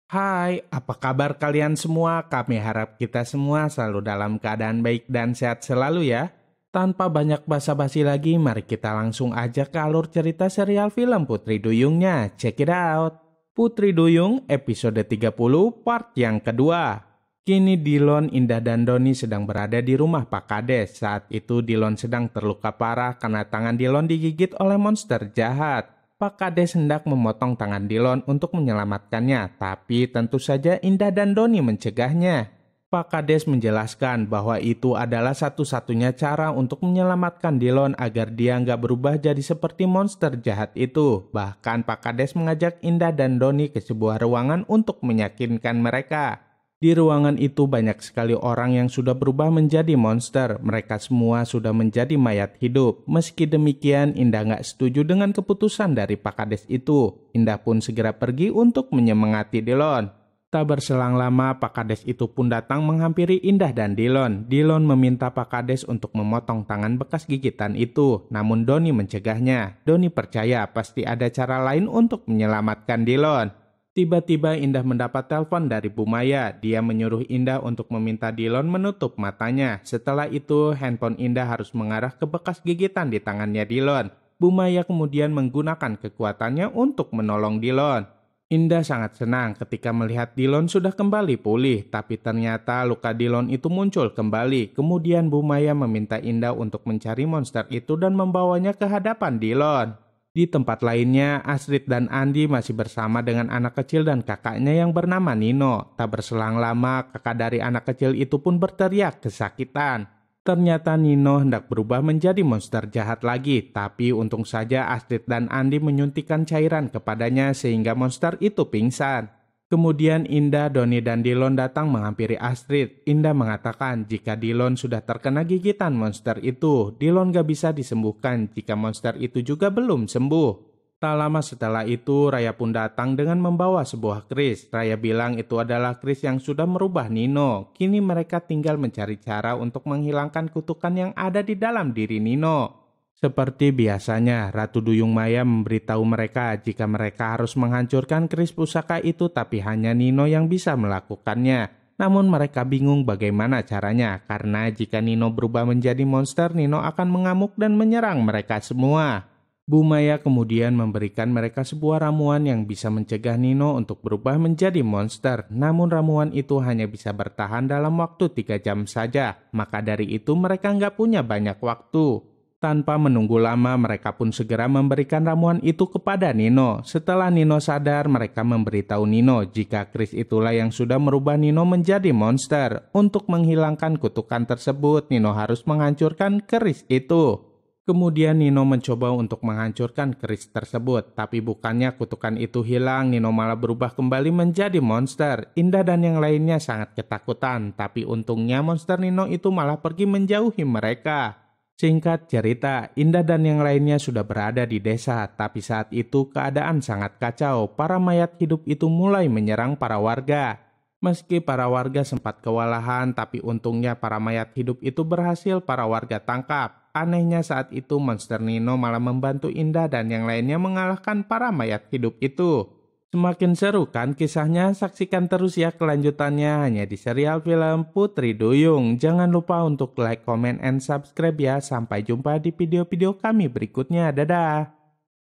Hai, apa kabar kalian semua? Kami harap kita semua selalu dalam keadaan baik dan sehat selalu ya. Tanpa banyak basa-basi lagi, mari kita langsung aja ke alur cerita serial film Putri Duyungnya. Check it out. Putri Duyung episode 30 part yang kedua. Kini Dilon, Indah dan Doni sedang berada di rumah Pak Kades. Saat itu Dilon sedang terluka parah karena tangan Dilon digigit oleh monster jahat. Pak Kades hendak memotong tangan Dilon untuk menyelamatkannya, tapi tentu saja Indah dan Doni mencegahnya. Pak Kades menjelaskan bahwa itu adalah satu-satunya cara untuk menyelamatkan Dilon agar dia nggak berubah jadi seperti monster jahat itu. Bahkan Pak Kades mengajak Indah dan Doni ke sebuah ruangan untuk meyakinkan mereka. Di ruangan itu banyak sekali orang yang sudah berubah menjadi monster. Mereka semua sudah menjadi mayat hidup. Meski demikian, Indah nggak setuju dengan keputusan dari Pak Kades itu. Indah pun segera pergi untuk menyemangati Dilon. Tak berselang lama, Pak Kades itu pun datang menghampiri Indah dan Dilon. Dilon meminta Pak Kades untuk memotong tangan bekas gigitan itu. Namun Doni mencegahnya. Doni percaya pasti ada cara lain untuk menyelamatkan Dilon. Tiba-tiba Indah mendapat telepon dari Bu Maya. Dia menyuruh Indah untuk meminta Dilon menutup matanya. Setelah itu, handphone Indah harus mengarah ke bekas gigitan di tangannya Dilon. Bu Maya kemudian menggunakan kekuatannya untuk menolong Dilon. Indah sangat senang ketika melihat Dilon sudah kembali pulih, tapi ternyata luka Dilon itu muncul kembali. Kemudian Bu Maya meminta Indah untuk mencari monster itu dan membawanya ke hadapan Dilon. Di tempat lainnya, Astrid dan Andi masih bersama dengan anak kecil dan kakaknya yang bernama Nino. Tak berselang lama, kakak dari anak kecil itu pun berteriak kesakitan. Ternyata Nino hendak berubah menjadi monster jahat lagi, tapi untung saja Astrid dan Andi menyuntikkan cairan kepadanya sehingga monster itu pingsan. Kemudian Indah, Doni, dan Dilon datang menghampiri Astrid. Indah mengatakan jika Dilon sudah terkena gigitan monster itu, Dilon gak bisa disembuhkan jika monster itu juga belum sembuh. Tak lama setelah itu, Raya pun datang dengan membawa sebuah keris. Raya bilang itu adalah keris yang sudah merubah Nino. Kini mereka tinggal mencari cara untuk menghilangkan kutukan yang ada di dalam diri Nino. Seperti biasanya, Ratu Duyung Maya memberitahu mereka jika mereka harus menghancurkan keris pusaka itu, tapi hanya Nino yang bisa melakukannya. Namun mereka bingung bagaimana caranya, karena jika Nino berubah menjadi monster, Nino akan mengamuk dan menyerang mereka semua. Bu Maya kemudian memberikan mereka sebuah ramuan yang bisa mencegah Nino untuk berubah menjadi monster. Namun ramuan itu hanya bisa bertahan dalam waktu 3 jam saja, maka dari itu mereka nggak punya banyak waktu. Tanpa menunggu lama, mereka pun segera memberikan ramuan itu kepada Nino. Setelah Nino sadar, mereka memberitahu Nino jika keris itulah yang sudah merubah Nino menjadi monster. Untuk menghilangkan kutukan tersebut, Nino harus menghancurkan keris itu. Kemudian Nino mencoba untuk menghancurkan keris tersebut, tapi bukannya kutukan itu hilang, Nino malah berubah kembali menjadi monster. Indah dan yang lainnya sangat ketakutan, tapi untungnya monster Nino itu malah pergi menjauhi mereka. Singkat cerita, Indah dan yang lainnya sudah berada di desa, tapi saat itu keadaan sangat kacau. Para mayat hidup itu mulai menyerang para warga. Meski para warga sempat kewalahan, tapi untungnya para mayat hidup itu berhasil para warga tangkap. Anehnya saat itu monster Nino malah membantu Indah dan yang lainnya mengalahkan para mayat hidup itu. Semakin seru kan kisahnya? Saksikan terus ya kelanjutannya hanya di serial film Putri Duyung. Jangan lupa untuk like, comment, and subscribe ya. Sampai jumpa di video-video kami berikutnya. Dadah!